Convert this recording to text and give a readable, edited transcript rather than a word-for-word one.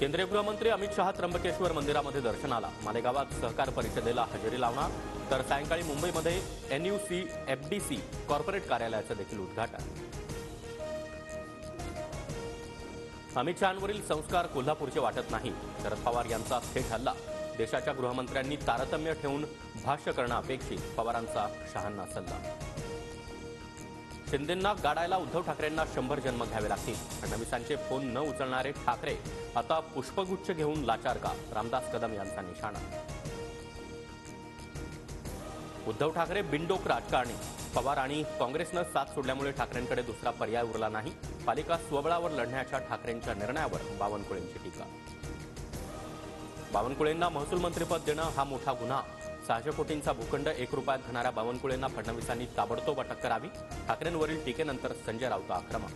केंद्रीय गृहमंत्री अमित शहा त्र्यंबकेश्वर मंदिरामध्ये दर्शनाला, मालेगावात सहकार परिषदेला हजेरी लावणार, तर सायंकाळी मुंबईमध्ये NUC-FDC कॉर्पोरेट कार्यालयाचं देखील उद्घाटन. अमित शहांवरील संस्कार कोल्हापूरचे वाटत नाही. शरद पवार यांचा थेट हल्ला. देशाच्या गृहमंत्र्यांनी तारतम्य ठेवून भाष्य करणं अपेक्षित, पवारांचा शहांना सल्ला. शिंदेंना गाडायला उद्धव ठाकरेंना 100 जन्म घ्यावे लागतील. फडणवीसांचे फोन न उचलणारे ठाकरे आता पुष्पगुच्छ घेऊन लाचार का? रामदास कदम यांचा निशाणा. उद्धव ठाकरे बिनडोक राजकारणी. पवार आणि काँग्रेसनं साथ सोडल्यामुळे ठाकरेंकडे दुसरा पर्याय उरला नाही. पालिका स्वबळावर लढण्याच्या ठाकरेंच्या निर्णयावर बावनकुळेंची टीका. बावनकुळेंना महसूल मंत्रीपद देणं हा मोठा गुन्हा. 600 कोटींचा भूखंड 1 रुपयात घेणाऱ्या बावनकुळेंना फडणवीसांनी ताबडतोब अटक करावी. ठाकरेंवरील टीकेनंतर संजय राऊत आक्रमक.